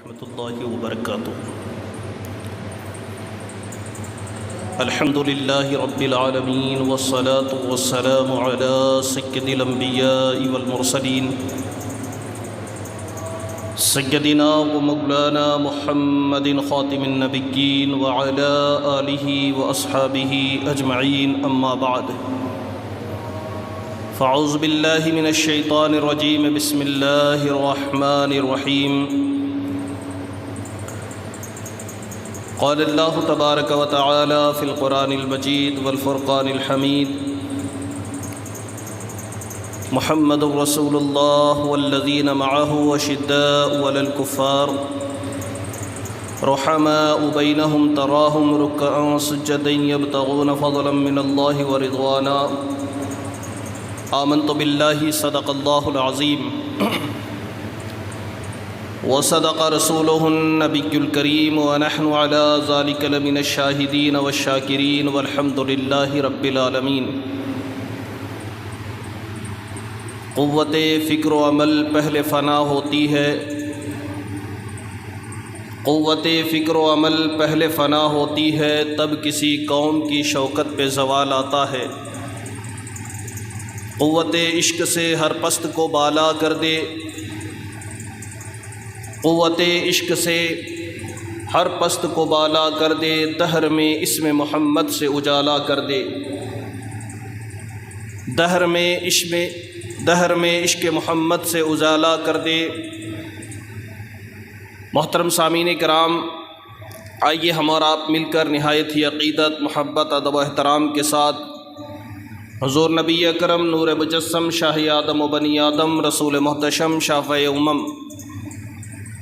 ورحمۃ اللہ وبرکاتہ۔ الحمد للہ رب العالمین والصلاة والسلام علی سید الانبیاء والمرسلین سیدنا و مولانا محمد خاتم النبیین وعلی آلہ واصحابہ اجمعین، اما بعد فاعوذ باللہ من الشیطان الرجیم، بسم اللہ الرحمن الرحیم۔ قال اللہ تبارک و تعالی فی القرآن المجید والفرقان الحمید، محمد رسول اللہ والذین معه اشداء علی الکفار رحماء بینہم تراہم رکعا سجدا یبتغون فضلا من اللہ ورضوانا، آمنت باللہ صدق اللہ العظیم وصدق رسوله النبی الکریم ونحن علی ذلک لمن الشاہدین والشاکرین والحمد للہ رب العالمین۔ قوت فکر و عمل پہلے فنا ہوتی ہے، قوت فکر و عمل پہلے فنا ہوتی ہے، تب کسی قوم کی شوکت پہ زوال آتا ہے۔ قوت عشق سے ہر پست کو بالا کر دے، قوت عشق سے ہر پست کو بالا کر دے، دہر میں اسم محمد سے اجالا کر دے، دہر میں عشق محمد سے اجالا کر دے۔ محترم سامعین کرام، آئیے ہم اور آپ مل کر نہایت ہی عقیدت، محبت، ادب و احترام کے ساتھ حضور نبی اکرم نور مجسم شاہ آدم و بنی آدم رسول محتشم شافع امم،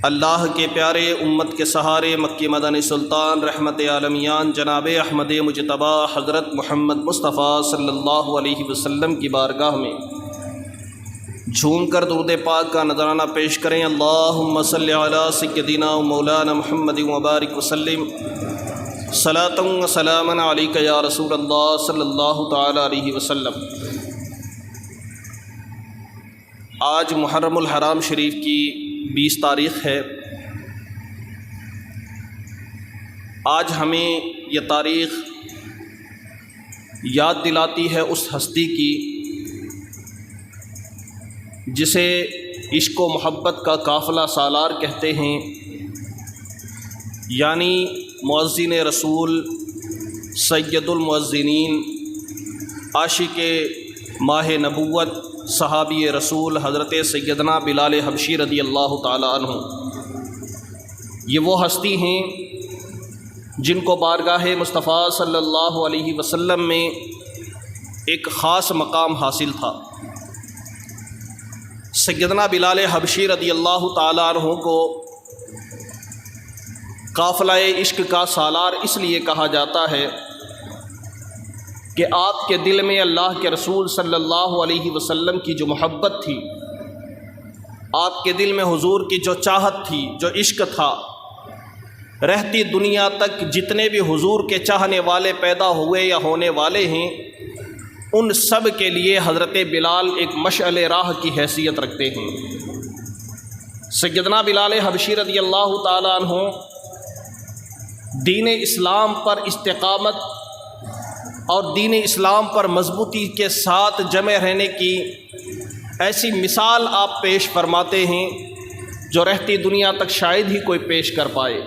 اللہ کے پیارے امت کے سہارے مکی مدنی سلطان رحمت عالمیان جناب احمد مجتبیٰ حضرت محمد مصطفیٰ صلی اللہ علیہ وسلم کی بارگاہ میں جھوم کر درود پاک کا نذرانہ پیش کریں۔ اللہم صلی علی سیدنا و مولانا محمد وبارک وسلم، صلاۃ و سلاما علیک یا رسول اللہ صلی اللہ تعالی علیہ وسلم۔ آج محرم الحرام شریف کی 20 تاریخ ہے۔ آج ہمیں یہ تاریخ یاد دلاتی ہے اس ہستی کی جسے عشق و محبت کا قافلہ سالار کہتے ہیں، یعنی مؤذن رسول، سید المؤذنین، عاشق ماہ نبوت، صحابی رسول حضرت سیدنا بلال حبشی رضی اللہ تعالی عنہ۔ یہ وہ ہستی ہیں جن کو بارگاہ مصطفیٰ صلی اللہ علیہ وسلم میں ایک خاص مقام حاصل تھا۔ سیدنا بلال حبشی رضی اللہ تعالی عنہ کو قافلہ عشق کا سالار اس لیے کہا جاتا ہے کہ آپ کے دل میں اللہ کے رسول صلی اللہ علیہ وسلم کی جو محبت تھی، آپ کے دل میں حضور کی جو چاہت تھی، جو عشق تھا، رہتی دنیا تک جتنے بھی حضور کے چاہنے والے پیدا ہوئے یا ہونے والے ہیں، ان سب کے لیے حضرت بلال ایک مشعل راہ کی حیثیت رکھتے ہیں۔ سیدنا بلال حبشی رضی اللہ تعالی عنہ دین اسلام پر استقامت اور دین اسلام پر مضبوطی کے ساتھ جمع رہنے کی ایسی مثال آپ پیش فرماتے ہیں جو رہتی دنیا تک شاید ہی کوئی پیش کر پائے۔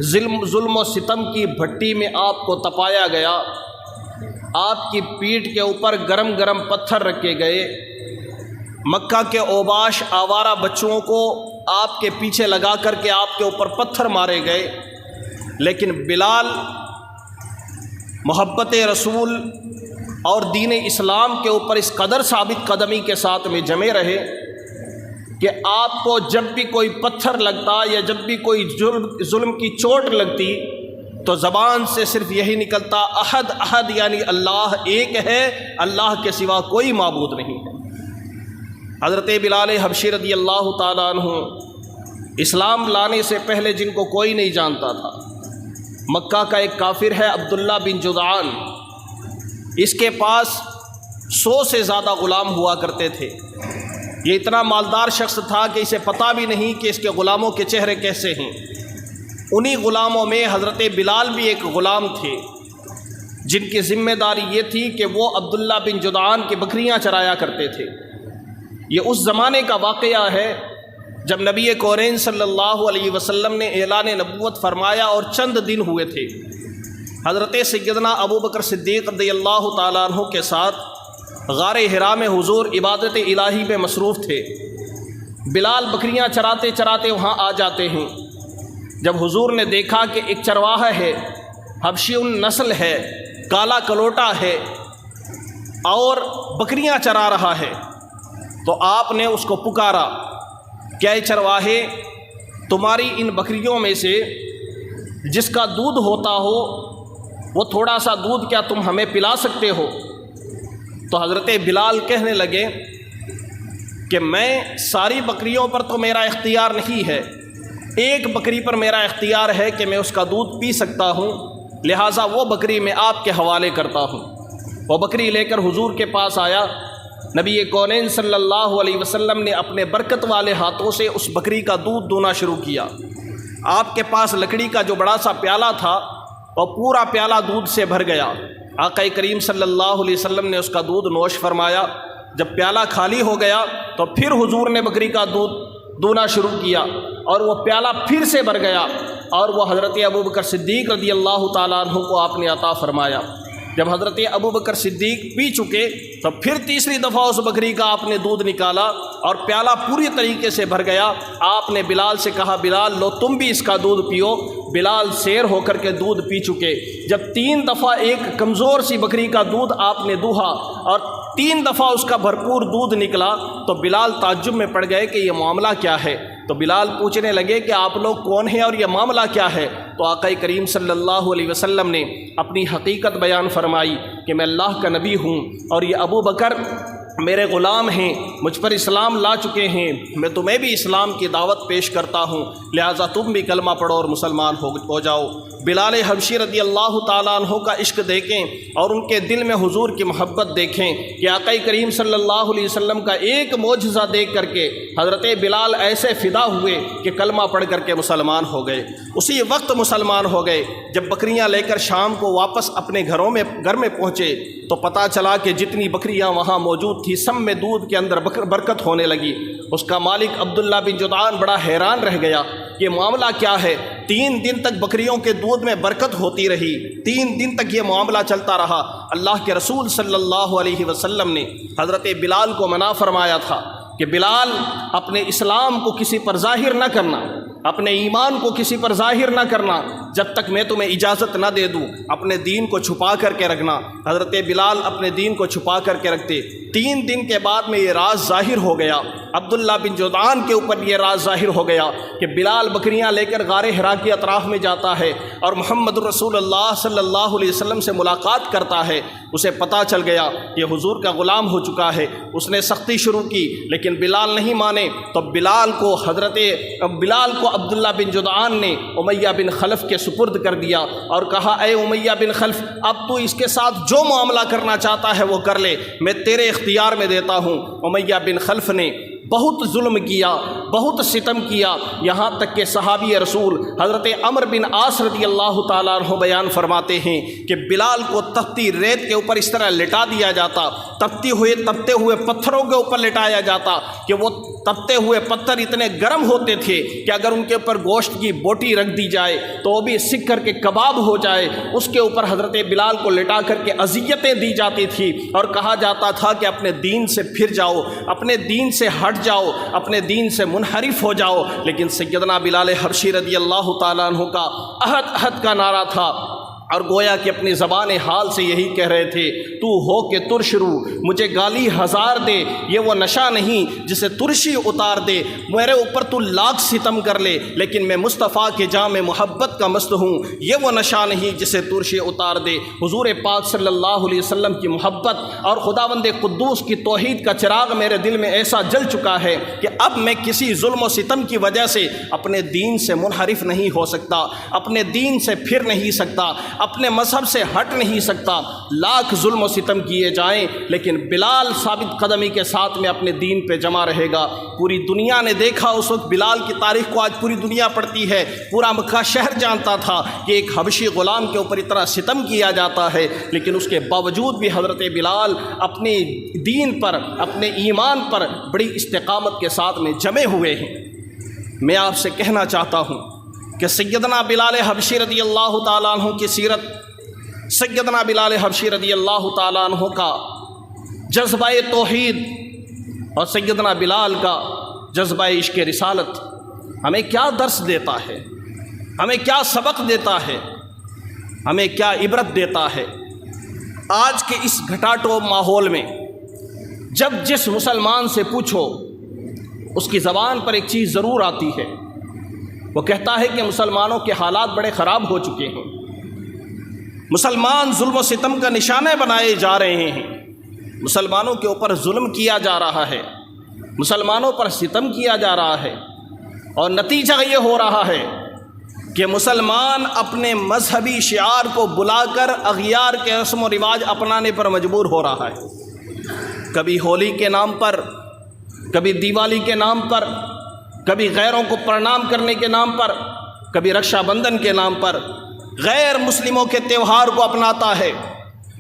ظلم و ستم کی بھٹی میں آپ کو تپایا گیا، آپ کی پیٹھ کے اوپر گرم گرم پتھر رکھے گئے، مکہ کے اوباش آوارہ بچوں کو آپ کے پیچھے لگا کر کے آپ کے اوپر پتھر مارے گئے، لیکن بلال محبت رسول اور دین اسلام کے اوپر اس قدر ثابت قدمی کے ساتھ میں جمے رہے کہ آپ کو جب بھی کوئی پتھر لگتا یا جب بھی کوئی ظلم کی چوٹ لگتی تو زبان سے صرف یہی نکلتا، احد احد، یعنی اللہ ایک ہے، اللہ کے سوا کوئی معبود نہیں ہے۔ حضرت بلال حبشی رضی اللہ تعالیٰ عنہ اسلام لانے سے پہلے جن کو کوئی نہیں جانتا تھا، مکہ کا ایک کافر ہے عبداللہ بن جدعان، اس کے پاس 100 سے زیادہ غلام ہوا کرتے تھے۔ یہ اتنا مالدار شخص تھا کہ اسے پتہ بھی نہیں کہ اس کے غلاموں کے چہرے کیسے ہیں۔ انہی غلاموں میں حضرت بلال بھی ایک غلام تھے جن کی ذمہ داری یہ تھی کہ وہ عبداللہ بن جدعان کی بکریاں چرایا کرتے تھے۔ یہ اس زمانے کا واقعہ ہے جب نبی کونین صلی اللہ علیہ وسلم نے اعلان نبوت فرمایا اور چند دن ہوئے تھے۔ حضرت سیدنا ابو بکر صدیق رضی اللہ تعالیٰ عنہ کے ساتھ غار حرا میں حضور عبادت الہی میں مصروف تھے۔ بلال بکریاں چراتے چراتے وہاں آ جاتے ہیں۔ جب حضور نے دیکھا کہ ایک چرواہا ہے، حبشی نسل ہے، کالا کلوٹا ہے اور بکریاں چرا رہا ہے، تو آپ نے اس کو پکارا، کیا اے چرواہے، تمہاری ان بکریوں میں سے جس کا دودھ ہوتا ہو وہ تھوڑا سا دودھ کیا تم ہمیں پلا سکتے ہو؟ تو حضرت بلال کہنے لگے کہ میں ساری بکریوں پر تو میرا اختیار نہیں ہے، ایک بکری پر میرا اختیار ہے کہ میں اس کا دودھ پی سکتا ہوں، لہٰذا وہ بکری میں آپ کے حوالے کرتا ہوں۔ وہ بکری لے کر حضور کے پاس آیا۔ نبی کونین صلی اللہ علیہ وسلم نے اپنے برکت والے ہاتھوں سے اس بکری کا دودھ دونا شروع کیا۔ آپ کے پاس لکڑی کا جو بڑا سا پیالہ تھا وہ پورا پیالہ دودھ سے بھر گیا۔ آقا کریم صلی اللہ علیہ وسلم نے اس کا دودھ نوش فرمایا۔ جب پیالہ خالی ہو گیا تو پھر حضور نے بکری کا دودھ دونا شروع کیا اور وہ پیالہ پھر سے بھر گیا اور وہ حضرت ابوبکر صدیق رضی اللہ تعالیٰ عنہ کو آپ نے عطا فرمایا۔ جب حضرت ابوبکر صدیق پی چکے تو پھر تیسری دفعہ اس بکری کا آپ نے دودھ نکالا اور پیالہ پوری طریقے سے بھر گیا۔ آپ نے بلال سے کہا، بلال لو تم بھی اس کا دودھ پیو۔ بلال سیر ہو کر کے دودھ پی چکے۔ جب 3 دفعہ ایک کمزور سی بکری کا دودھ آپ نے دوہا اور 3 دفعہ اس کا بھرپور دودھ نکلا تو بلال تعجب میں پڑ گئے کہ یہ معاملہ کیا ہے۔ تو بلال پوچھنے لگے کہ آپ لوگ کون ہیں اور یہ معاملہ کیا ہے؟ تو آقا کریم صلی اللہ علیہ وسلم نے اپنی حقیقت بیان فرمائی کہ میں اللہ کا نبی ہوں اور یہ ابو بکر میرے غلام ہیں، مجھ پر اسلام لا چکے ہیں، میں تمہیں بھی اسلام کی دعوت پیش کرتا ہوں، لہٰذا تم بھی کلمہ پڑھو اور مسلمان ہو جاؤ۔ بلال حبشی رضی اللہ تعالیٰ عنہ کا عشق دیکھیں اور ان کے دل میں حضور کی محبت دیکھیں کہ آقا کریم صلی اللہ علیہ وسلم کا ایک معجزہ دیکھ کر کے حضرت بلال ایسے فدا ہوئے کہ کلمہ پڑھ کر کے مسلمان ہو گئے، اسی وقت مسلمان ہو گئے۔ جب بکریاں لے کر شام کو واپس اپنے گھر میں پہنچے تو پتہ چلا کہ جتنی بکریاں وہاں موجود تھی سب میں دودھ کے اندر برکت ہونے لگی۔ اس کا مالک عبداللہ بن جدعان بڑا حیران رہ گیا، یہ معاملہ کیا ہے؟ 3 دن تک بکریوں کے دودھ میں برکت ہوتی رہی، 3 دن تک یہ معاملہ چلتا رہا۔ اللہ کے رسول صلی اللہ علیہ وسلم نے حضرت بلال کو منع فرمایا تھا کہ بلال اپنے اسلام کو کسی پر ظاہر نہ کرنا، اپنے ایمان کو کسی پر ظاہر نہ کرنا جب تک میں تمہیں اجازت نہ دے دوں، اپنے دین کو چھپا کر کے رکھنا۔ حضرت بلال اپنے دین کو چھپا کر کے رکھتے۔ 3 دن کے بعد میں یہ راز ظاہر ہو گیا، عبداللہ بن جدعان کے اوپر یہ راز ظاہر ہو گیا کہ بلال بکریاں لے کر غار حرا کے اطراف میں جاتا ہے اور محمد رسول اللہ صلی اللہ علیہ وسلم سے ملاقات کرتا ہے۔ اسے پتہ چل گیا یہ حضور کا غلام ہو چکا ہے۔ اس نے سختی شروع کی لیکن بلال نہیں مانے، تو بلال کو عبداللہ بن جدعان نے امیہ بن خلف کے سپرد کر دیا اور کہا، اے امیہ بن خلف، اب تو اس کے ساتھ جو معاملہ کرنا چاہتا ہے وہ کر لے، میں تیرے اختیار میں دیتا ہوں۔ امیہ بن خلف نے بہت ظلم کیا، بہت ستم کیا، یہاں تک کہ صحابی رسول حضرت عمرو بن عاص رضی اللہ تعالیٰ عنہ بیان فرماتے ہیں کہ بلال کو تپتی ریت کے اوپر اس طرح لٹا دیا جاتا، تپتے ہوئے پتھروں کے اوپر لٹایا جاتا کہ وہ تپتے ہوئے پتھر اتنے گرم ہوتے تھے کہ اگر ان کے اوپر گوشت کی بوٹی رکھ دی جائے تو وہ بھی سک کر کے کباب ہو جائے۔ اس کے اوپر حضرت بلال کو لٹا کر کے اذیتیں دی جاتی تھی اور کہا جاتا تھا کہ اپنے دین سے پھر جاؤ، اپنے دین سے ہٹ جاؤ، اپنے دین سے منحرف ہو جاؤ۔ لیکن سیدنا بلال حبشی رضی اللہ تعالیٰ عنہ کا عہد کا نعرہ تھا اور گویا کہ اپنی زبان حال سے یہی کہہ رہے تھے، تو ہو کہ ترش رو مجھے گالی ہزار دے، یہ وہ نشہ نہیں جسے ترشی اتار دے، میرے اوپر تو لاکھ ستم کر لے لیکن میں مصطفیٰ کے جام محبت کا مست ہوں، یہ وہ نشہ نہیں جسے ترشی اتار دے۔ حضور پاک صلی اللہ علیہ وسلم کی محبت اور خداوند قدوس کی توحید کا چراغ میرے دل میں ایسا جل چکا ہے کہ اب میں کسی ظلم و ستم کی وجہ سے اپنے دین سے منحرف نہیں ہو سکتا، اپنے دین سے پھر نہیں سکتا۔ اپنے مذہب سے ہٹ نہیں سکتا، لاکھ ظلم و ستم کیے جائیں لیکن بلال ثابت قدمی کے ساتھ میں اپنے دین پہ جمع رہے گا۔ پوری دنیا نے دیکھا اس وقت بلال کی تاریخ کو، آج پوری دنیا پڑھتی ہے، پورا مکہ شہر جانتا تھا کہ ایک حبشی غلام کے اوپر اتنا ستم کیا جاتا ہے، لیکن اس کے باوجود بھی حضرت بلال اپنے دین پر، اپنے ایمان پر بڑی استقامت کے ساتھ میں جمے ہوئے ہیں۔ میں آپ سے کہنا چاہتا ہوں کہ سیدنا بلال حبشی رضی اللہ تعالیٰ عنہ کی سیرت، سیدنا بلال حبشی رضی اللہ تعالیٰ عنہ کا جذبہ توحید اور سیدنا بلال کا جذبہ عشق رسالت ہمیں کیا درس دیتا ہے، ہمیں کیا سبق دیتا ہے، ہمیں کیا عبرت دیتا ہے۔ آج کے اس گھٹاٹو ماحول میں جب جس مسلمان سے پوچھو اس کی زبان پر ایک چیز ضرور آتی ہے، وہ کہتا ہے کہ مسلمانوں کے حالات بڑے خراب ہو چکے ہیں، مسلمان ظلم و ستم کا نشانہ بنائے جا رہے ہیں، مسلمانوں کے اوپر ظلم کیا جا رہا ہے، مسلمانوں پر ستم کیا جا رہا ہے، اور نتیجہ یہ ہو رہا ہے کہ مسلمان اپنے مذہبی شعار کو بلا کر اغیار کے رسم و رواج اپنانے پر مجبور ہو رہا ہے۔ کبھی ہولی کے نام پر، کبھی دیوالی کے نام پر، کبھی غیروں کو پرنام کرنے کے نام پر، کبھی رکشا بندھن کے نام پر غیر مسلموں کے تہوار کو اپناتا ہے،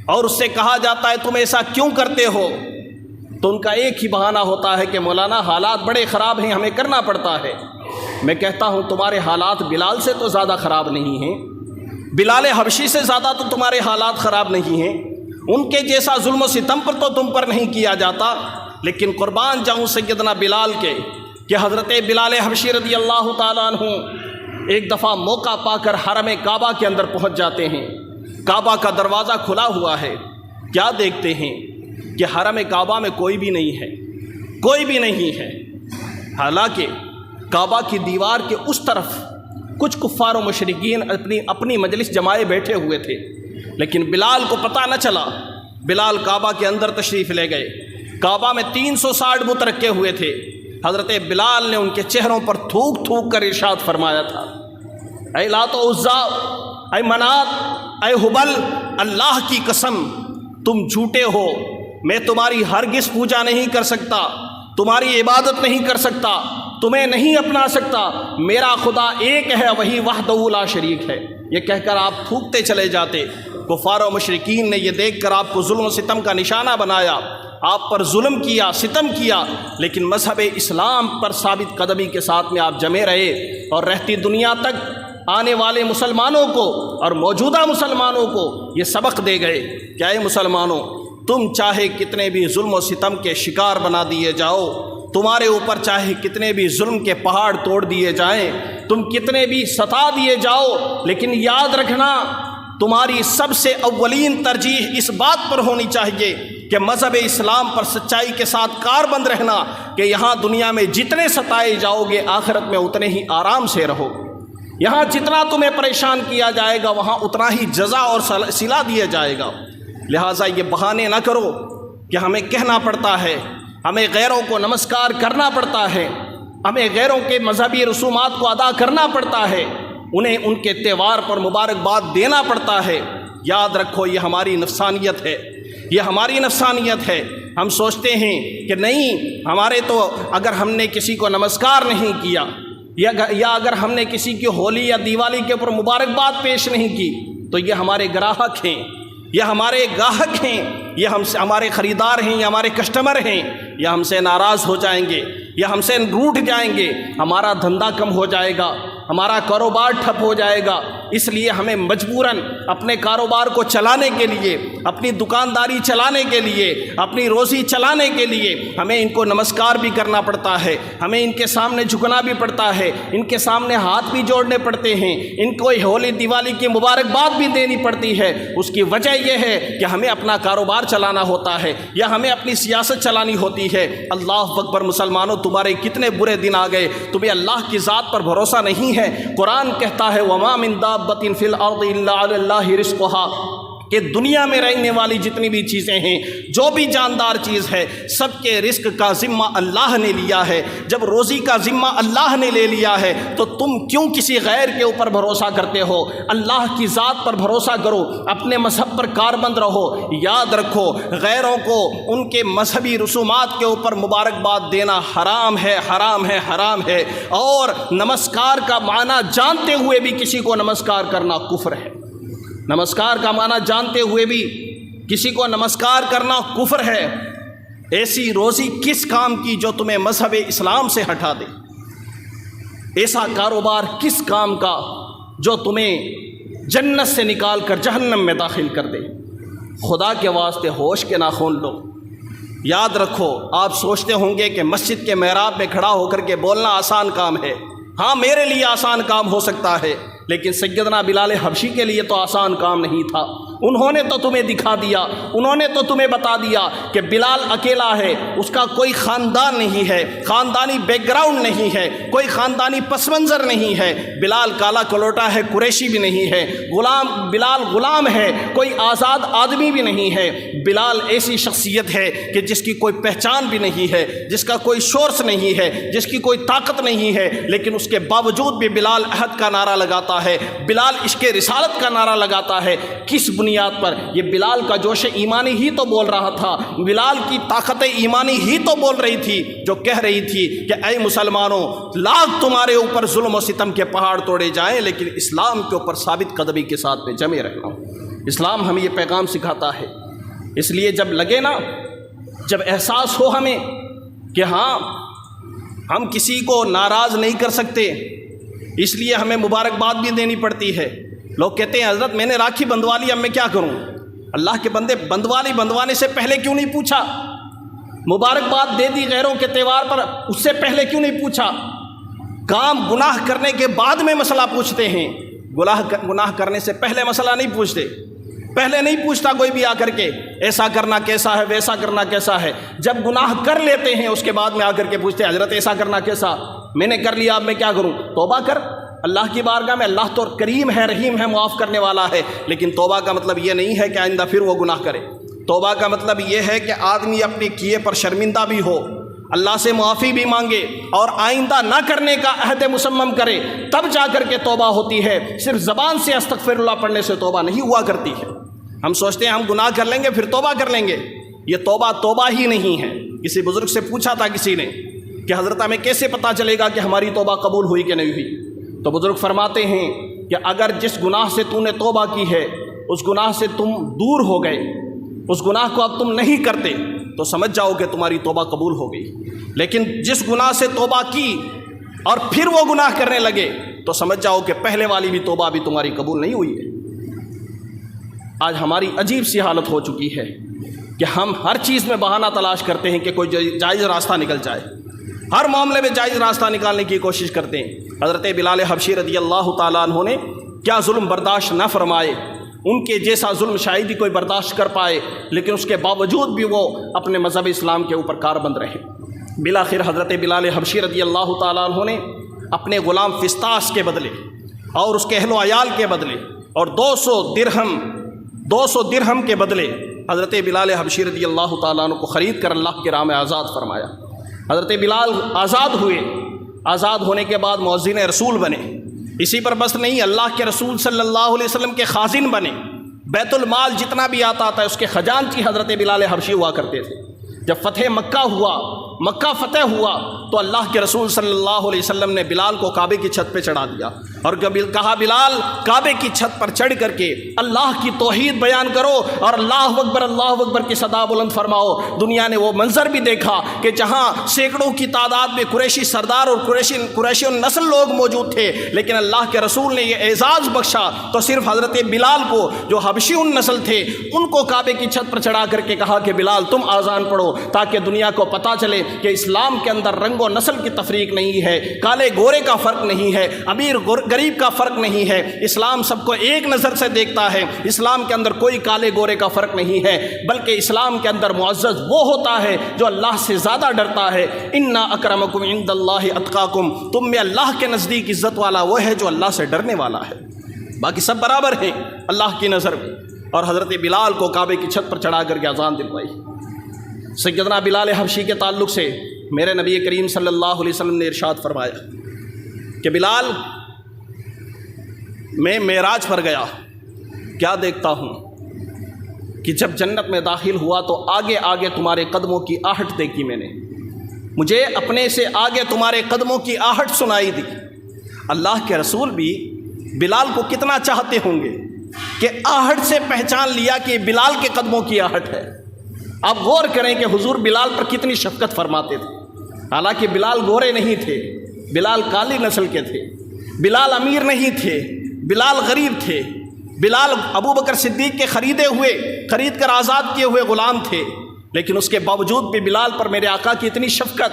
اور اس سے کہا جاتا ہے تم ایسا کیوں کرتے ہو؟ تو ان کا ایک ہی بہانہ ہوتا ہے کہ مولانا حالات بڑے خراب ہیں، ہمیں کرنا پڑتا ہے۔ میں کہتا ہوں تمہارے حالات بلال سے تو زیادہ خراب نہیں ہیں، بلال حبشی سے زیادہ تو تمہارے حالات خراب نہیں ہیں، ان کے جیسا ظلم و ستم پر تو تم پر نہیں کیا جاتا۔ لیکن قربان جاؤں سیدنا بلال کے کہ حضرت بلال حبشی رضی اللہ تعالیٰ عنہ ایک دفعہ موقع پا کر حرم کعبہ کے اندر پہنچ جاتے ہیں۔ کعبہ کا دروازہ کھلا ہوا ہے، کیا دیکھتے ہیں کہ حرم کعبہ میں کوئی بھی نہیں ہے، کوئی بھی نہیں ہے۔ حالانکہ کعبہ کی دیوار کے اس طرف کچھ کفار و مشرکین اپنی مجلس جمائے بیٹھے ہوئے تھے، لیکن بلال کو پتہ نہ چلا۔ بلال کعبہ کے اندر تشریف لے گئے۔ کعبہ میں 360 بت رکھے ہوئے تھے، حضرت بلال نے ان کے چہروں پر تھوک تھوک کر ارشاد فرمایا تھا، اے لات و عزا، اے منات، اے حبل، اللہ کی قسم تم جھوٹے ہو، میں تمہاری ہرگز پوجا نہیں کر سکتا، تمہاری عبادت نہیں کر سکتا، تمہیں نہیں اپنا سکتا، میرا خدا ایک ہے، وہی وحدہ لا شریک ہے۔ یہ کہہ کر آپ تھوکتے چلے جاتے۔ کفار و مشرکین نے یہ دیکھ کر آپ کو ظلم و ستم کا نشانہ بنایا، آپ پر ظلم کیا، ستم کیا، لیکن مذہب اسلام پر ثابت قدمی کے ساتھ میں آپ جمے رہے، اور رہتی دنیا تک آنے والے مسلمانوں کو اور موجودہ مسلمانوں کو یہ سبق دے گئے کہ اے مسلمانوں، تم چاہے کتنے بھی ظلم و ستم کے شکار بنا دیے جاؤ، تمہارے اوپر چاہے کتنے بھی ظلم کے پہاڑ توڑ دیے جائیں، تم کتنے بھی ستا دیے جاؤ، لیکن یاد رکھنا تمہاری سب سے اولین ترجیح اس بات پر ہونی چاہیے کہ مذہب اسلام پر سچائی کے ساتھ کاربند رہنا، کہ یہاں دنیا میں جتنے ستائے جاؤ گے آخرت میں اتنے ہی آرام سے رہو، یہاں جتنا تمہیں پریشان کیا جائے گا وہاں اتنا ہی جزا اور صلہ دیا جائے گا۔ لہٰذا یہ بہانے نہ کرو کہ ہمیں کہنا پڑتا ہے، ہمیں غیروں کو نمسکار کرنا پڑتا ہے، ہمیں غیروں کے مذہبی رسومات کو ادا کرنا پڑتا ہے، انہیں ان کے تہوار پر مبارکباد دینا پڑتا ہے۔ یاد رکھو یہ ہماری نفسانیت ہے، یہ ہماری نفسانیت ہے۔ ہم سوچتے ہیں کہ نہیں، ہمارے تو اگر ہم نے کسی کو نمسکار نہیں کیا یا اگر ہم نے کسی کی ہولی یا دیوالی کے اوپر مبارکباد پیش نہیں کی تو یہ ہمارے گراہک ہیں، یہ ہمارے گاہک ہیں، یہ ہمارے خریدار ہیں، یہ ہمارے کسٹمر ہیں، یہ ہم سے ناراض ہو جائیں گے، یہ ہم سے روٹھ جائیں گے، ہمارا دھندا کم ہو جائے گا، ہمارا کاروبار ٹھپ ہو جائے گا۔ اس لیے ہمیں مجبوراً اپنے کاروبار کو چلانے کے لیے، اپنی دکانداری چلانے کے لیے، اپنی روزی چلانے کے لیے ہمیں ان کو نمسکار بھی کرنا پڑتا ہے، ہمیں ان کے سامنے جھکنا بھی پڑتا ہے، ان کے سامنے ہاتھ بھی جوڑنے پڑتے ہیں، ان کو ہولی دیوالی کی مبارکباد بھی دینی پڑتی ہے۔ اس کی وجہ یہ ہے کہ ہمیں اپنا کاروبار چلانا ہوتا ہے یا ہمیں اپنی سیاست چلانی ہوتی ہے۔ اللہ اکبر مسلمانوں، تمہارے کتنے برے دن آ گئے، تمہیں اللہ کی ذات پر بھروسہ نہیں ہے۔ قرآن کہتا ہے وَمَا مِن دَابَّةٍ فِي الْأَرْضِ إِلَّا عَلَى اللَّهِ رِزْقُهَا، کہ دنیا میں رہنے والی جتنی بھی چیزیں ہیں، جو بھی جاندار چیز ہے، سب کے رزق کا ذمہ اللہ نے لیا ہے۔ جب روزی کا ذمہ اللہ نے لے لیا ہے تو تم کیوں کسی غیر کے اوپر بھروسہ کرتے ہو؟ اللہ کی ذات پر بھروسہ کرو، اپنے مذہب پر کاربند رہو۔ یاد رکھو، غیروں کو ان کے مذہبی رسومات کے اوپر مبارکباد دینا حرام ہے، حرام ہے، حرام ہے۔ اور نمسکار کا معنی جانتے ہوئے بھی کسی کو نمسکار کرنا کفر ہے۔ نمسکار کا معنی جانتے ہوئے بھی کسی کو نمسکار کرنا کفر ہے۔ ایسی روزی کس کام کی جو تمہیں مذہب اسلام سے ہٹا دے؟ ایسا کاروبار کس کام کا جو تمہیں جنت سے نکال کر جہنم میں داخل کر دے؟ خدا کے واسطے ہوش کے ناخن لو۔ یاد رکھو، آپ سوچتے ہوں گے کہ مسجد کے محراب میں کھڑا ہو کر کے بولنا آسان کام ہے۔ ہاں، میرے لیے آسان کام ہو سکتا ہے، لیکن سیدنا بلال حبشی کے لیے تو آسان کام نہیں تھا۔ انہوں نے تو تمہیں دکھا دیا، انہوں نے تو تمہیں بتا دیا کہ بلال اکیلا ہے، اس کا کوئی خاندان نہیں ہے، خاندانی بیک گراؤنڈ نہیں ہے، کوئی خاندانی پس منظر نہیں ہے۔ بلال کالا کلوٹا ہے، قریشی بھی نہیں ہے۔ بلال غلام ہے، کوئی آزاد آدمی بھی نہیں ہے۔ بلال ایسی شخصیت ہے کہ جس کی کوئی پہچان بھی نہیں ہے، جس کا کوئی سورس نہیں ہے، جس کی کوئی طاقت نہیں ہے، لیکن اس کے باوجود بھی بلال عہد کا نعرہ لگاتا ہے، بلال عشق رسالت کا نعرہ لگاتا ہے۔ کس بنیاد پر؟ یہ بلال کا جوش ایمانی ہی تو بول رہا تھا، بلال کی طاقت ایمانی ہی تو بول رہی تھی، جو کہہ رہی تھی کہ اے مسلمانوں، لاکھ تمہارے اوپر ظلم و ستم کے پہاڑ توڑے جائیں لیکن اسلام کے اوپر ثابت قدمی کے ساتھ میں جمے رہنا۔ اسلام ہمیں یہ پیغام سکھاتا ہے۔ اس لیے جب لگے نا، جب احساس ہو ہمیں کہ ہاں ہم کسی کو ناراض نہیں کر سکتے، اس لیے ہمیں مبارکباد بھی دینی پڑتی ہے۔ لوگ کہتے ہیں حضرت میں نے راکھی بندھوا لی، اب میں کیا کروں؟ اللہ کے بندے، بندھوانے سے پہلے کیوں نہیں پوچھا؟ مبارکباد دے دی غیروں کے تہوار پر، اس سے پہلے کیوں نہیں پوچھا؟ کام گناہ کرنے کے بعد میں مسئلہ پوچھتے ہیں، گناہ کرنے سے پہلے مسئلہ نہیں پوچھتے۔ پہلے نہیں پوچھتا کوئی بھی آ کر کے ایسا کرنا کیسا ہے، ویسا کرنا کیسا ہے۔ جب گناہ کر لیتے ہیں اس کے بعد میں آ کر کے پوچھتے ہیں حضرت ایسا کرنا کیسا؟ میں نے کر لیا، اب میں کیا کروں؟ توبہ کر اللہ کی بارگاہ میں۔ اللہ تو کریم ہے، رحیم ہے، معاف کرنے والا ہے، لیکن توبہ کا مطلب یہ نہیں ہے کہ آئندہ پھر وہ گناہ کرے۔ توبہ کا مطلب یہ ہے کہ آدمی اپنے کیے پر شرمندہ بھی ہو، اللہ سے معافی بھی مانگے اور آئندہ نہ کرنے کا عہد مصمم کرے، تب جا کر کے توبہ ہوتی ہے۔ صرف زبان سے استغفر اللہ پڑھنے سے توبہ نہیں ہوا کرتی ہے۔ ہم سوچتے ہیں ہم گناہ کر لیں گے پھر توبہ کر لیں گے، یہ توبہ ہی نہیں ہے۔ کسی بزرگ سے پوچھا تھا کسی نے کہ حضرت ہمیں کیسے پتہ چلے گا کہ ہماری توبہ قبول ہوئی کہ نہیں ہوئی؟ تو بزرگ فرماتے ہیں کہ اگر جس گناہ سے تو نے توبہ کی ہے اس گناہ سے تم دور ہو گئے، اس گناہ کو اب تم نہیں کرتے، تو سمجھ جاؤ کہ تمہاری توبہ قبول ہو گئی۔ لیکن جس گناہ سے توبہ کی اور پھر وہ گناہ کرنے لگے تو سمجھ جاؤ کہ پہلے والی بھی توبہ بھی تمہاری قبول نہیں ہوئی ہے۔ آج ہماری عجیب سی حالت ہو چکی ہے کہ ہم ہر چیز میں بہانہ تلاش کرتے ہیں کہ کوئی جائز راستہ نکل جائے، ہر معاملے میں جائز راستہ نکالنے کی کوشش کرتے ہیں۔ حضرت بلال حبشی رضی اللہ تعالیٰ عنہ نے کیا ظلم برداشت نہ فرمائے، ان کے جیسا ظلم شاید ہی کوئی برداشت کر پائے، لیکن اس کے باوجود بھی وہ اپنے مذہب اسلام کے اوپر کاربند رہے۔ بالآخر حضرت بلال حبشی رضی اللہ تعالیٰ عنہ نے اپنے غلام فستاس کے بدلے اور اس کے اہل و عیال کے بدلے اور 200 درہم کے بدلے حضرت بلال حبشی رضی اللہ تعالیٰ عنہ کو خرید کر اللہ کی راہ میں آزاد فرمایا۔ حضرت بلال آزاد ہوئے، آزاد ہونے کے بعد مؤذن رسول بنے۔ اسی پر بس نہیں، اللہ کے رسول صلی اللہ علیہ وسلم کے خازن بنے۔ بیت المال جتنا بھی آتا تھا اس کے خزانچی حضرت بلال حبشی ہوا کرتے تھے۔ جب فتح مکہ ہوا، مکہ فتح ہوا تو اللہ کے رسول صلی اللہ علیہ وسلم نے بلال کو کعبے کی چھت پہ چڑھا دیا اور کہا بلال کعبے کی چھت پر چڑھ کر کے اللہ کی توحید بیان کرو اور اللہ اکبر کی صدا بلند فرماؤ۔ دنیا نے وہ منظر بھی دیکھا کہ جہاں سینکڑوں کی تعداد میں قریشی سردار اور قریشی نسل لوگ موجود تھے، لیکن اللہ کے رسول نے یہ اعزاز بخشا تو صرف حضرت بلال کو جو حبشی نسل تھے ان کو کعبے کی چھت پر چڑھا کر کے کہا کہ بلال تم آذان پڑھو تاکہ دنیا کو پتہ چلے کہ اسلام کے اندر رنگ و نسل کی تفریق نہیں ہے، کالے گورے کا فرق نہیں ہے، امیر غریب کا فرق نہیں ہے۔ اسلام سب کو ایک نظر سے دیکھتا ہے۔ اسلام کے اندر کوئی کالے گورے کا فرق نہیں ہے، بلکہ اسلام کے اندر معزز وہ ہوتا ہے جو اللہ سے زیادہ ڈرتا ہے۔ انا اکرمکم عند اللہ اتقاکم، تم میں اللہ کے نزدیک عزت والا وہ ہے جو اللہ سے ڈرنے والا ہے۔ باقی سب برابر ہیں اللہ کی نظر میں۔ اور حضرت بلال کو کعبے کی چھت پر چڑھا کر کے اذان دلوائی۔ سیدنا بلال حبشی کے تعلق سے میرے نبی کریم صلی اللہ علیہ وسلم نے ارشاد فرمایا کہ بلال، میں معراج پر گیا، کیا دیکھتا ہوں کہ جب جنت میں داخل ہوا تو آگے آگے تمہارے قدموں کی آہٹ دیکھی میں نے، مجھے اپنے سے آگے تمہارے قدموں کی آہٹ سنائی دی۔ اللہ کے رسول بھی بلال کو کتنا چاہتے ہوں گے کہ آہٹ سے پہچان لیا کہ بلال کے قدموں کی آہٹ ہے۔ آپ غور کریں کہ حضور بلال پر کتنی شفقت فرماتے تھے، حالانکہ بلال گورے نہیں تھے، بلال کالی نسل کے تھے، بلال امیر نہیں تھے، بلال غریب تھے، بلال ابو بکر صدیق کے خرید کر آزاد کیے ہوئے غلام تھے، لیکن اس کے باوجود بھی بلال پر میرے آقا کی اتنی شفقت۔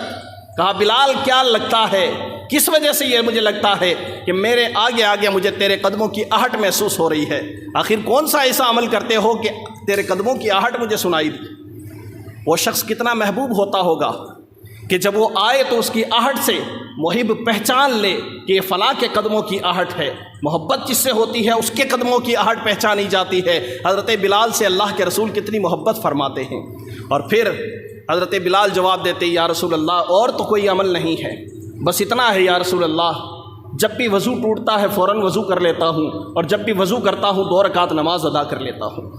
کہا بلال کیا لگتا ہے، کس وجہ سے یہ مجھے لگتا ہے کہ میرے آگے آگے مجھے تیرے قدموں کی آہٹ محسوس ہو رہی ہے، آخر کون سا ایسا عمل کرتے ہو کہ تیرے قدموں کی آہٹ مجھے سنائی دی۔ وہ شخص کتنا محبوب ہوتا ہوگا کہ جب وہ آئے تو اس کی آہٹ سے محب پہچان لے کہ یہ فلاں کے قدموں کی آہٹ ہے۔ محبت جس سے ہوتی ہے اس کے قدموں کی آہٹ پہچانی جاتی ہے۔ حضرت بلال سے اللہ کے رسول کتنی محبت فرماتے ہیں، اور پھر حضرت بلال جواب دیتے یا رسول اللہ اور تو کوئی عمل نہیں ہے، بس اتنا ہے یا رسول اللہ، جب بھی وضو ٹوٹتا ہے فوراً وضو کر لیتا ہوں، اور جب بھی وضو کرتا ہوں 2 رکعت نماز ادا کر لیتا ہوں،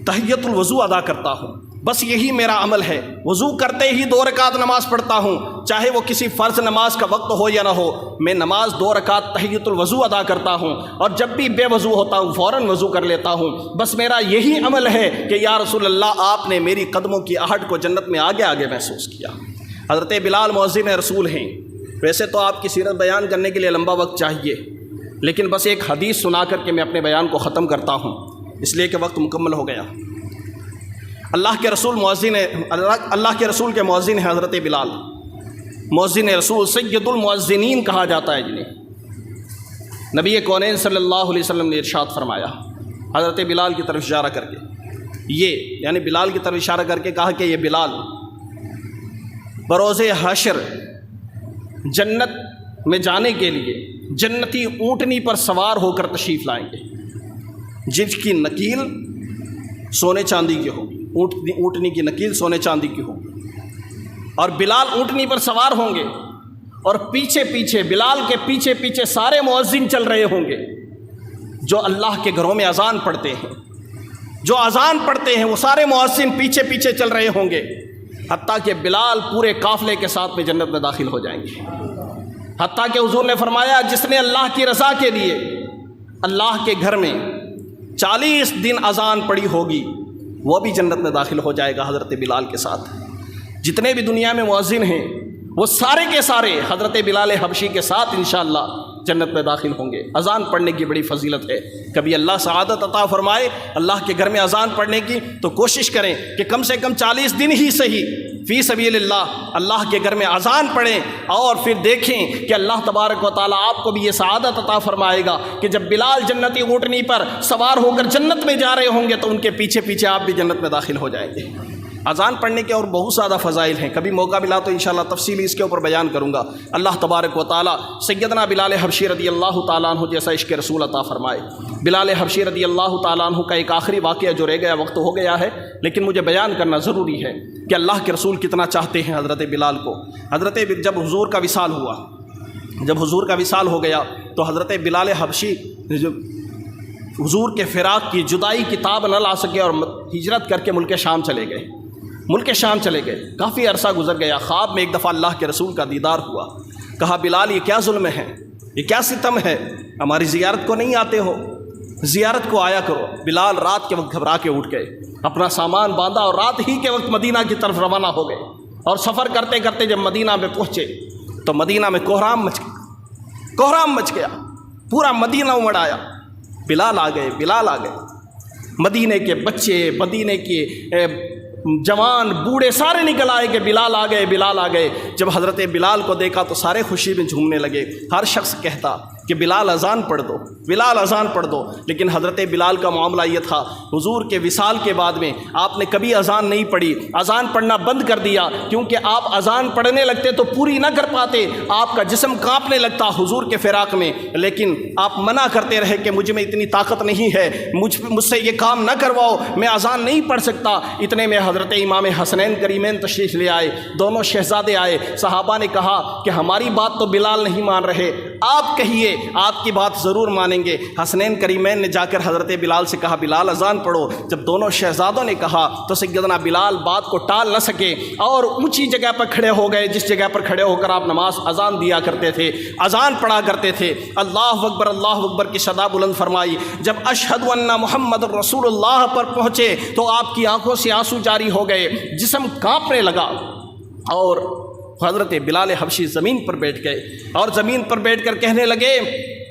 تحیۃ الوضو ادا کرتا ہوں، بس یہی میرا عمل ہے۔ وضو کرتے ہی 2 رکعت نماز پڑھتا ہوں، چاہے وہ کسی فرض نماز کا وقت ہو یا نہ ہو، میں نماز 2 رکعت تحیۃ الوضو ادا کرتا ہوں، اور جب بھی بے وضو ہوتا ہوں فوراً وضو کر لیتا ہوں، بس میرا یہی عمل ہے کہ یا رسول اللہ آپ نے میری قدموں کی آہٹ کو جنت میں آگے آگے محسوس کیا۔ حضرت بلال مؤذن رسول ہیں۔ ویسے تو آپ کی سیرت بیان کرنے کے لیے لمبا وقت چاہیے، لیکن بس ایک حدیث سنا کر کے میں اپنے بیان کو ختم کرتا ہوں، اس لیے کہ وقت مکمل ہو گیا۔ اللہ کے رسول اللہ کے رسول کے مؤذن ہیں حضرت بلال، مؤذن رسول سید المؤذنین کہا جاتا ہے جنہیں نبی کونین صلی اللہ علیہ وسلم نے ارشاد فرمایا حضرت بلال کی طرف اشارہ کر کے، یہ یعنی بلال کی طرف اشارہ کر کے کہا کہ یہ بلال بروز حشر جنت میں جانے کے لیے جنتی اونٹنی پر سوار ہو کر تشریف لائیں گے، جس کی نکیل سونے چاندی کی ہوگی، اونٹنی کی نکیل سونے چاندی کی ہوگی، اور بلال اونٹنی پر سوار ہوں گے، اور پیچھے پیچھے بلال کے پیچھے پیچھے سارے مؤذن چل رہے ہوں گے جو اللہ کے گھروں میں اذان پڑھتے ہیں، جو اذان پڑھتے ہیں وہ سارے مؤذن پیچھے پیچھے چل رہے ہوں گے، حتیٰ کہ بلال پورے قافلے کے ساتھ میں جنت میں داخل ہو جائیں گے۔ حتیٰ کہ حضور نے فرمایا جس نے اللہ کی رضا کے لیے اللہ کے گھر میں 40 دن اذان پڑی ہوگی وہ بھی جنت میں داخل ہو جائے گا حضرت بلال کے ساتھ۔ جتنے بھی دنیا میں مؤذن ہیں وہ سارے کے سارے حضرت بلال حبشی کے ساتھ انشاءاللہ جنت میں داخل ہوں گے۔ اذان پڑھنے کی بڑی فضیلت ہے، کبھی اللہ سعادت عطا فرمائے اللہ کے گھر میں اذان پڑھنے کی تو کوشش کریں کہ کم سے کم 40 دن ہی صحیح فی سبیل اللہ کے گھر میں اذان پڑھیں، اور پھر دیکھیں کہ اللہ تبارک و تعالیٰ آپ کو بھی یہ سعادت عطا فرمائے گا کہ جب بلال جنتی اونٹنی پر سوار ہو کر جنت میں جا رہے ہوں گے تو ان کے پیچھے پیچھے آپ بھی جنت میں داخل ہو جائیں گے۔ اذان پڑھنے کے اور بہت زیادہ فضائل ہیں، کبھی موقع ملا تو انشاءاللہ تفصیلی اس کے اوپر بیان کروں گا۔ اللہ تبارک و تعالیٰ سیدنا بلال حبشی رضی اللہ تعالیٰ عنہ جیسا عشق رسول عطا فرمائے۔ بلال حبشی رضی اللہ تعالیٰ عنہ کا ایک آخری واقعہ جو رہ گیا، وقت ہو گیا ہے لیکن مجھے بیان کرنا ضروری ہے کہ اللہ کے رسول کتنا چاہتے ہیں حضرت بلال کو۔ جب حضور کا وصال ہوا، جب حضور کا وصال ہو گیا تو حضرت بلال حبشی حضور کے فراق کی جدائی کی تاب نہ لا سکے اور ہجرت کر کے ملک شام چلے گئے۔ ملک شام چلے گئے، کافی عرصہ گزر گیا۔ خواب میں ایک دفعہ اللہ کے رسول کا دیدار ہوا، کہا بلال یہ کیا ظلم ہے، یہ کیا ستم ہے، ہماری زیارت کو نہیں آتے ہو، زیارت کو آیا کرو۔ بلال رات کے وقت گھبرا کے اٹھ گئے، اپنا سامان باندھا اور رات ہی کے وقت مدینہ کی طرف روانہ ہو گئے، اور سفر کرتے کرتے جب مدینہ میں پہنچے تو مدینہ میں کوہرام مچ گیا، پورا مدینہ امڑ آیا۔ بلال آ گئے، مدینے کے بچے، مدینے کے جوان بوڑھے سارے نکل آئے کہ بلال آ گئے۔ جب حضرت بلال کو دیکھا تو سارے خوشی میں جھومنے لگے۔ ہر شخص کہتا کہ بلال اذان پڑھ دو، بلال اذان پڑھ دو، لیکن حضرت بلال کا معاملہ یہ تھا، حضور کے وصال کے بعد میں آپ نے کبھی اذان نہیں پڑھی، اذان پڑھنا بند کر دیا، کیونکہ آپ اذان پڑھنے لگتے تو پوری نہ کر پاتے، آپ کا جسم کانپنے لگتا حضور کے فراق میں، لیکن آپ منع کرتے رہے کہ مجھ میں اتنی طاقت نہیں ہے، مجھ سے یہ کام نہ کرواؤ، میں اذان نہیں پڑھ سکتا۔ اتنے میں حضرت امام حسنین کریمین تشریف لے آئے، دونوں شہزادے آئے، صحابہ نے کہا کہ ہماری بات تو بلال نہیں مان رہے، آپ کہیے، آپ کی بات ضرور مانیں گے۔ حسنین کریمین نے جا کر حضرت بلال سے کہا بلال اذان پڑھو۔ جب دونوں شہزادوں نے کہا تو سیدنا بلال بات کو ٹال نہ سکے اور اونچی جگہ پر کھڑے ہو گئے، جس جگہ پر کھڑے ہو کر آپ نماز اذان دیا کرتے تھے، اذان پڑھا کرتے تھے۔ اللہ اکبر کی صدا بلند فرمائی۔ جب اشہد ان محمد رسول اللہ پر پہنچے تو آپ کی آنکھوں سے آنسو جاری ہو گئے، جسم کانپنے لگا، اور حضرت بلال حبشی زمین پر بیٹھ گئے اور زمین پر بیٹھ کر کہنے لگے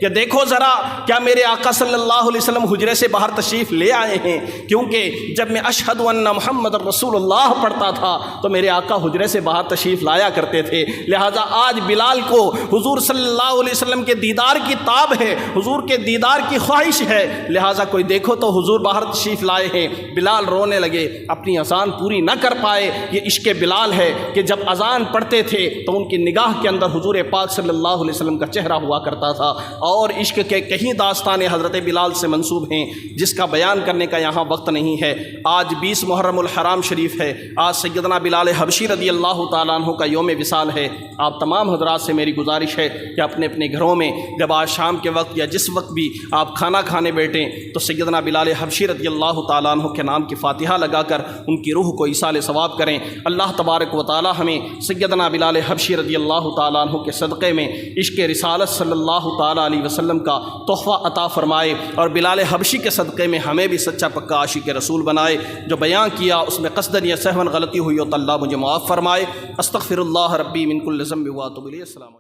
کہ دیکھو ذرا، کیا میرے آقا صلی اللہ علیہ وسلم حجرے سے باہر تشریف لے آئے ہیں؟ کیونکہ جب میں اشہد ان محمد رسول اللہ پڑھتا تھا تو میرے آقا حجرے سے باہر تشریف لایا کرتے تھے، لہٰذا آج بلال کو حضور صلی اللہ علیہ وسلم کے دیدار کی تاب ہے، حضور کے دیدار کی خواہش ہے، لہٰذا کوئی دیکھو تو حضور باہر تشریف لائے ہیں۔ بلال رونے لگے، اپنی اذان پوری نہ کر پائے۔ یہ عشق بلال ہے کہ جب اذان پڑھتے تھے تو ان کی نگاہ کے اندر حضور پاک صلی اللہ علیہ وسلم کا چہرہ ہوا کرتا تھا، اور عشق کے کہیں داستانیں حضرت بلال سے منسوب ہیں جس کا بیان کرنے کا یہاں وقت نہیں ہے۔ آج 20 محرم الحرام شریف ہے، آج سیدنا بلال حبشی رضی اللہ تعالیٰ عنہ کا یوم وصال ہے۔ آپ تمام حضرات سے میری گزارش ہے کہ اپنے اپنے گھروں میں جب آج شام کے وقت یا جس وقت بھی آپ کھانا کھانے بیٹھیں تو سیدنا بلال حبشی رضی اللہ تعالیٰ عنہ کے نام کی فاتحہ لگا کر ان کی روح کو ایصال ثواب کریں۔ اللہ تبارک و تعالیٰ ہمیں سیدنا بلال حبشی رضی اللہ تعالیٰ عنہ کے صدقے میں عشق رسالت صلی اللہ تعالیٰ علیہ وسلم کا تحفہ عطا فرمائے، اور بلال حبشی کے صدقے میں ہمیں بھی سچا پکا عاشق رسول بنائے۔ جو بیان کیا اس میں قصدن یا سہون غلطی ہوئی ہو تو اللہ مجھے معاف فرمائے۔ استغفر اللہ ربی من کل ذنب واتوب الیہ۔ السلام علیکم۔